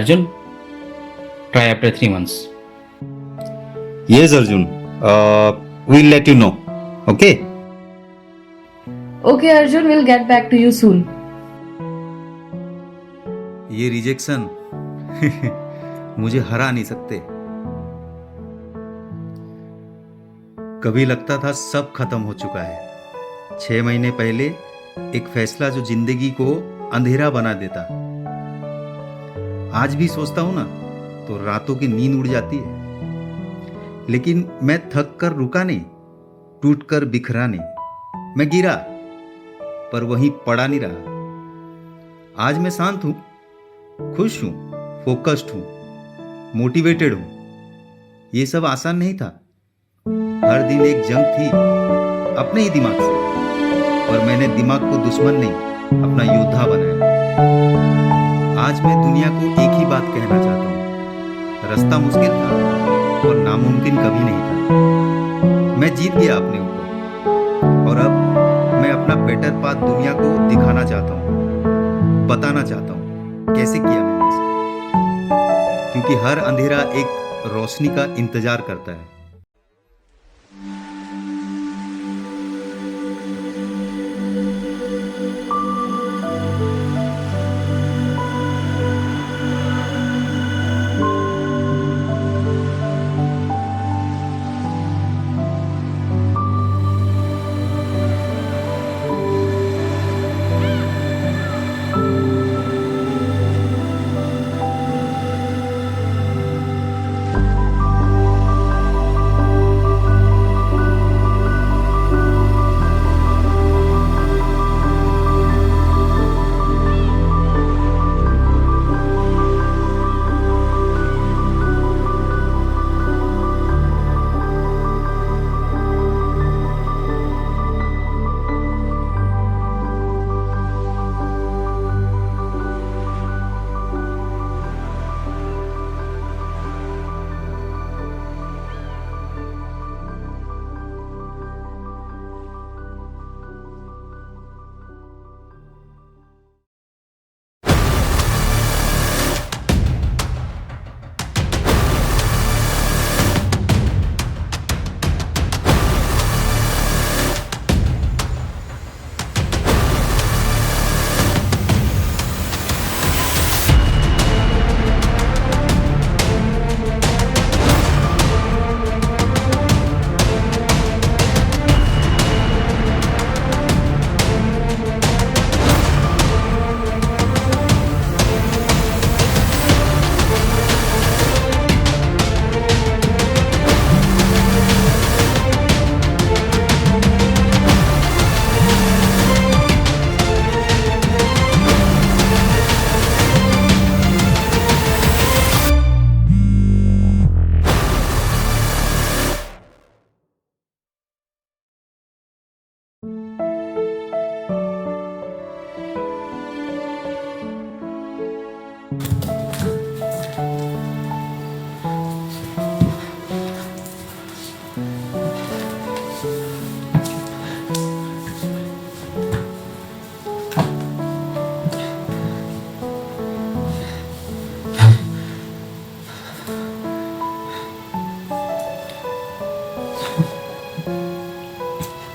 Arjun, try after 3 months. Yes, Arjun. We'll let you know. Okay? Okay, Arjun, we'll get back to you soon. ये rejection मुझे हरा नहीं सकते। कभी लगता था सब खत्म हो चुका है। 6 महीने पहले एक फैसला जो जिंदगी को अंधेरा बना देता। आज भी सोचता हूं ना तो रातों की नींद उड़ जाती है। लेकिन मैं थक कर रुका नहीं, टूट कर बिखरा नहीं। मैं गिरा पर वहीं पड़ा नहीं रहा। आज मैं शांत हूं, खुश हूं, फोकस्ड हूं, मोटिवेटेड हूं। ये सब आसान नहीं था। हर दिन एक जंग थी अपने ही दिमाग से, पर मैंने दिमाग को दुश्मन नहीं, अपना योद्धा बनाया। आज मैं दुनिया को एक ही बात कहना चाहता हूं। रास्ता मुश्किल था और नामुमकिन कभी नहीं था। मैं जीत गया अपने ऊपर और अब मैं अपना बेटर पाथ दुनिया को दिखाना चाहता हूं, बताना चाहता हूं कैसे किया मैंने इसे। क्योंकि हर अंधेरा एक रोशनी का इंतजार करता है।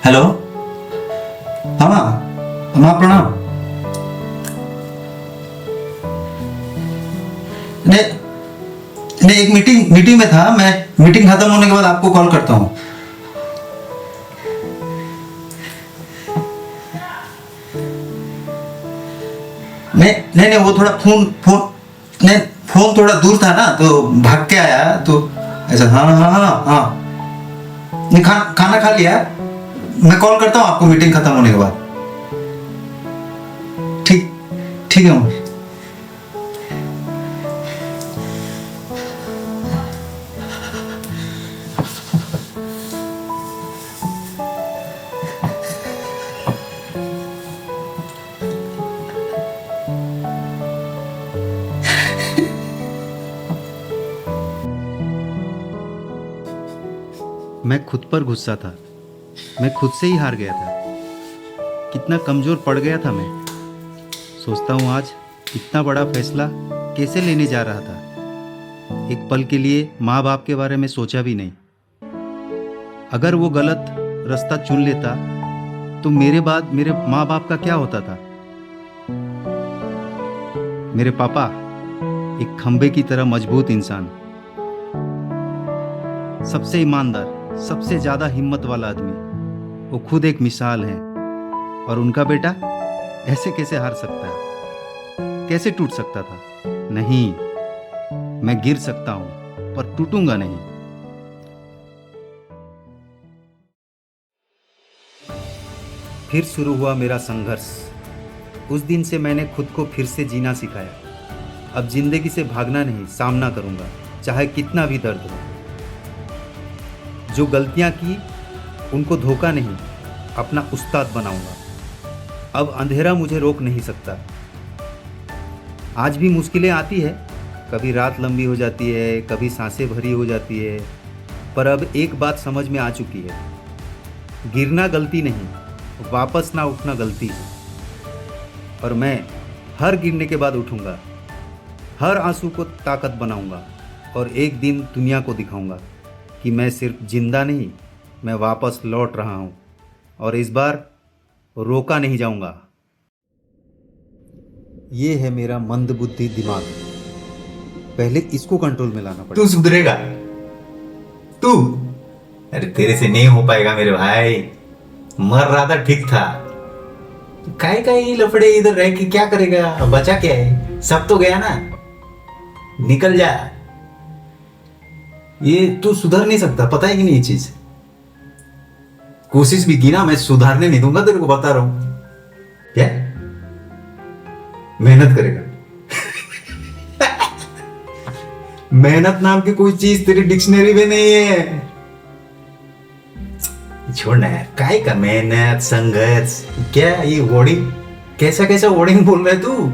हेलो। हाँ माँ प्रणाम। नहीं नहीं, एक मीटिंग में था मैं। मीटिंग खत्म होने के बाद आपको कॉल करता हूँ। नहीं वो थोड़ा फोन थोड़ा दूर था ना, तो भाग के आया तो ऐसा। हाँ नहीं, खाना खा लिया। मैं कॉल करता हूँ आपको मीटिंग खत्म होने के बाद। ठीक है। मैं खुद पर गुस्सा था। मैं खुद से ही हार गया था। कितना कमजोर पड़ गया था मैं। सोचता हूँ आज इतना बड़ा फैसला कैसे लेने जा रहा था। एक पल के लिए माँ बाप के बारे में सोचा भी नहीं। अगर वो गलत रास्ता चुन लेता तो मेरे बाद मेरे माँ बाप का क्या होता था। मेरे पापा एक खंबे की तरह मजबूत इंसान, सबसे ईमानदार, सबसे ज्यादा हिम्मत वाला आदमी, वो खुद एक मिसाल है। और उनका बेटा ऐसे कैसे हार सकता है, कैसे टूट सकता था। नहीं, मैं गिर सकता हूं पर टूटूंगा नहीं। फिर शुरू हुआ मेरा संघर्ष। उस दिन से मैंने खुद को फिर से जीना सिखाया। अब जिंदगी से भागना नहीं, सामना करूंगा, चाहे कितना भी दर्द हो। जो गलतियां की उनको धोखा नहीं, अपना उस्ताद बनाऊंगा। अब अंधेरा मुझे रोक नहीं सकता। आज भी मुश्किलें आती है, कभी रात लंबी हो जाती है, कभी सांसें भरी हो जाती है, पर अब एक बात समझ में आ चुकी है, गिरना गलती नहीं, वापस ना उठना गलती है। और मैं हर गिरने के बाद उठूंगा, हर आंसू को ताकत बनाऊंगा और एक दिन दुनिया को दिखाऊंगा कि मैं सिर्फ जिंदा नहीं, मैं वापस लौट रहा हूं और इस बार रोका नहीं जाऊंगा। ये है मेरा मंदबुद्धि दिमाग, पहले इसको कंट्रोल में लाना तू पड़ेगा। सुधरेगा? तू? अरे तेरे से नहीं हो पाएगा मेरे भाई। मर रहा था ठीक था, काय ये लफड़े इधर रह के क्या करेगा? अब बचा क्या है? सब तो गया ना, निकल जा। ये तू सुधर नहीं सकता, पता है कि नहीं ये चीज? कोशिश भी की ना, मैं सुधारने नहीं दूंगा तेरे को, बता रहा हूं। क्या मेहनत करेगा? मेहनत नाम की कोई चीज तेरी डिक्शनरी में नहीं है। छोड़ना यार, काय का मेहनत, संघर्ष, क्या ये वर्डिंग, कैसा कैसा वर्डिंग बोल रहा है तू?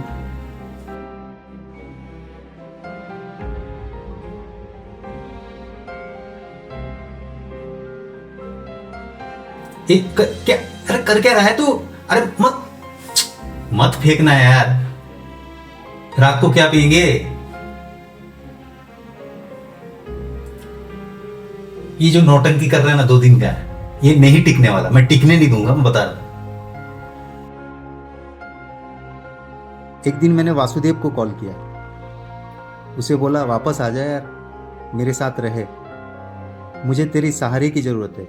क्या, अरे कर क्या रहा है तू? अरे मत फेंकना यार। रात को क्या पिएंगे? ये जो नौटंकी कर रहा है ना 2 दिन का, ये नहीं टिकने वाला। मैं टिकने नहीं दूंगा, मैं बता रहा। एक दिन मैंने वासुदेव को कॉल किया, उसे बोला वापस आ जा यार, मेरे साथ रहे, मुझे तेरी सहारे की जरूरत है।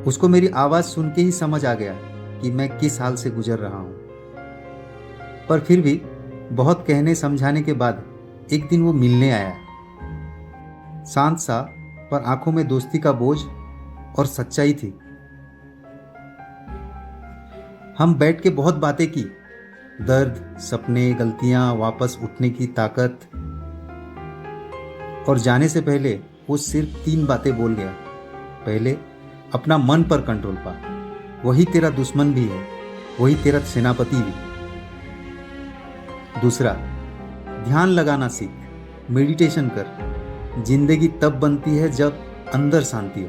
उसको मेरी आवाज सुन के ही समझ आ गया कि मैं किस हाल से गुजर रहा हूं। पर फिर भी बहुत कहने समझाने के बाद एक दिन वो मिलने आया, शांत सा, पर आंखों में दोस्ती का बोझ और सच्चाई थी। हम बैठ के बहुत बातें की, दर्द, सपने, गलतियां, वापस उठने की ताकत। और जाने से पहले वो सिर्फ 3 बातें बोल गया। पहले, अपना मन पर कंट्रोल पा, वही तेरा दुश्मन भी है, वही तेरा सेनापति भी। दूसरा, ध्यान लगाना सीख, मेडिटेशन कर, जिंदगी तब बनती है जब अंदर शांति हो।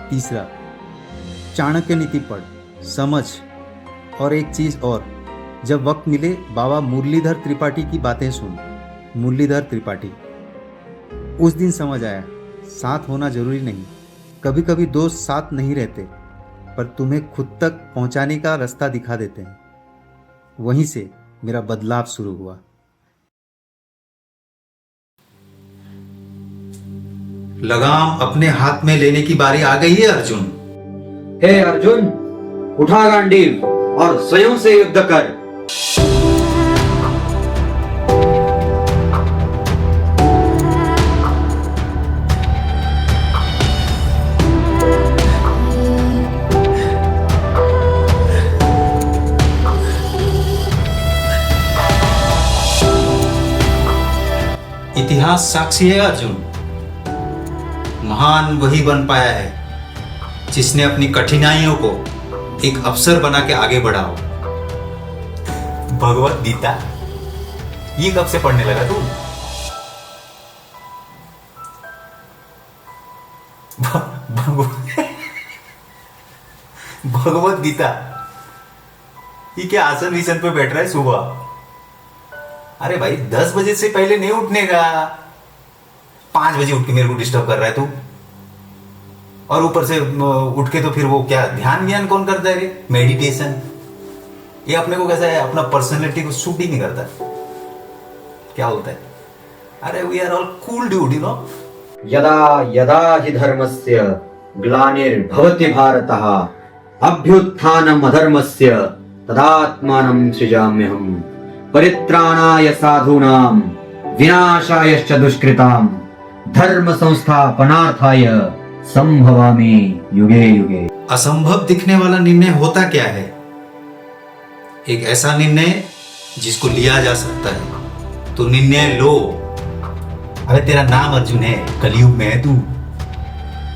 तीसरा, चाणक्य नीति पढ़, समझ। और एक चीज और, जब वक्त मिले बाबा मुरलीधर त्रिपाठी की बातें सुन। मुरलीधर त्रिपाठी। उस दिन समझ आया, साथ होना जरूरी नहीं, कभी कभी दोस्त साथ नहीं रहते पर तुम्हें खुद तक पहुंचाने का रास्ता दिखा देते हैं। वहीं से मेरा बदलाव शुरू हुआ। लगाम अपने हाथ में लेने की बारी आ गई है अर्जुन। हे अर्जुन, उठा गांडीव और स्वयं से युद्ध कर। इतिहास साक्षी है अर्जुन, महान वही बन पाया है जिसने अपनी कठिनाइयों को एक अवसर बना के आगे बढ़ा हो। भगवत गीता ये कब से पढ़ने लगा तू? भगवत गीता ये क्या आसन विसन पे बैठ रहा है सुबह? अरे भाई 10 बजे से पहले नहीं उठने का। 5 बजे उठ के मेरे को डिस्टर्ब कर रहा है तू। और ऊपर से उठ के तो फिर वो क्या ध्यान व्यान कौन करता है रे? मेडिटेशन। ये अपने को कैसा है, अपना पर्सनैलिटी को सूट ही नहीं करता। क्या होता है? अरे we are all cool dude, you know. यदा यदा हि धर्मस्य ग्लानिर्भवति भारतः अभ्युत्थानम् अधर्मस्य तदात्मानं सृजाम्यहम् परित्राणाय साधूनां विनाशायश्च दुष्कृतां धर्म संस्थापनार्थाय संभवामि युगे युगे। असंभव दिखने वाला निर्णय होता क्या है? एक ऐसा निर्णय जिसको लिया जा सकता है। तो निर्णय लो। अबे तेरा नाम अर्जुन है, कलयुग में है तू।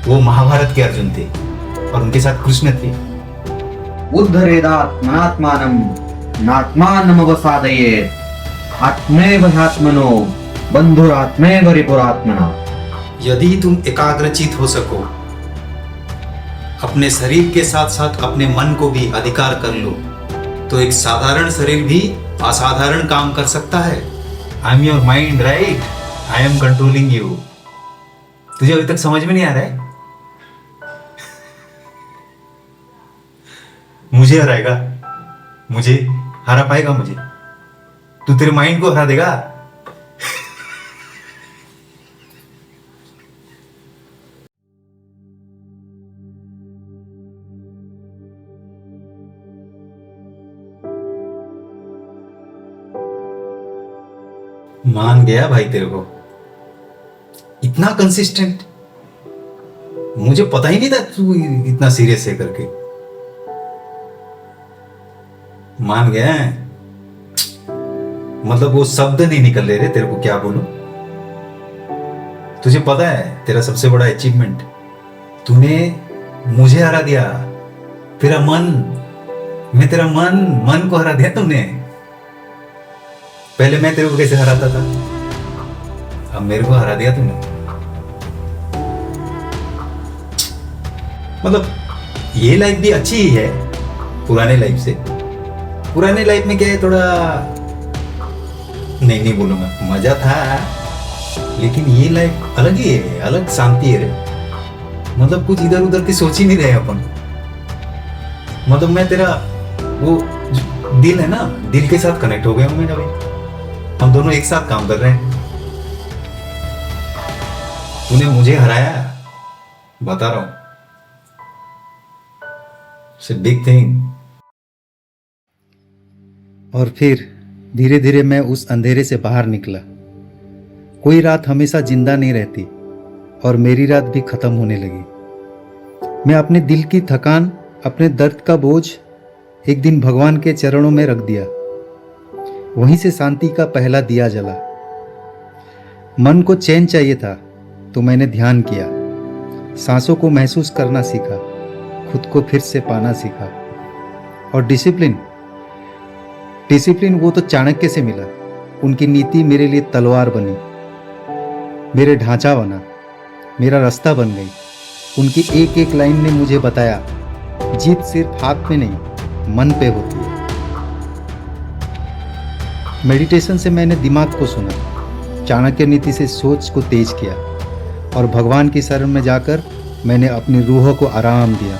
वो महाभारत के अर्जुन थे और उनके साथ कृष्ण थे। उद्धरेदात्मनात्मानं नात्मानमवसादयेत् आत्मैव ह्यात्मनो बन्धुरात्मैव रिपुरात्मना। यदि तुम एकाग्रचित हो सको, अपने शरीर के साथ साथ अपने मन को भी अधिकार कर लो, तो एक साधारण शरीर भी असाधारण काम कर सकता है। I am your mind, right? I am controlling you. तुझे अभी तक समझ में नहीं आ रहा है? मुझे हराएगा? मुझे हरा पाएगा? मुझे तू तेरे माइंड को हरा देगा? मान गया भाई तेरे को। इतना कंसिस्टेंट, मुझे पता ही नहीं था तू इतना सीरियस है करके। मान गया है। मतलब वो शब्द नहीं निकल रहे रे तेरे को, क्या बोलूं। तुझे पता है तेरा सबसे बड़ा अचीवमेंट, तूने मुझे हरा दिया। तेरा मन, मैं तेरा मन को हरा दिया तुमने। पहले मैं तेरे को कैसे हराता था, अब मेरे को हरा दिया तुमने। मतलब ये लाइफ भी अच्छी ही है पुराने लाइफ से। पुराने लाइफ में क्या है, थोड़ा नहीं बोलूंगा, मजा था, लेकिन ये लाइफ अलग ही है, अलग शांति है रे। मतलब कुछ इधर उधर की सोच ही नहीं रहे अपन। मतलब मैं तेरा वो दिल है ना, दिल के साथ कनेक्ट हो गया हूं मैं। जब हम दोनों एक साथ काम कर रहे हैं। तूने मुझे हराया, बता रहा हूं, इट्स अ बिग थिंग। और फिर धीरे धीरे मैं उस अंधेरे से बाहर निकला। कोई रात हमेशा जिंदा नहीं रहती और मेरी रात भी खत्म होने लगी। मैं अपने दिल की थकान, अपने दर्द का बोझ एक दिन भगवान के चरणों में रख दिया। वहीं से शांति का पहला दिया जला। मन को चैन चाहिए था तो मैंने ध्यान किया, सांसों को महसूस करना सीखा, खुद को फिर से पाना सीखा। और डिसिप्लिन वो तो चाणक्य से मिला। उनकी नीति मेरे लिए तलवार बनी, मेरे ढांचा बना, मेरा रास्ता बन गई। उनकी एक एक लाइन ने मुझे बताया, जीत सिर्फ हाथ में नहीं, मन पे होती है। मेडिटेशन से मैंने दिमाग को सुना, चाणक्य नीति से सोच को तेज किया और भगवान की शरण में जाकर मैंने अपनी रूह को आराम दिया।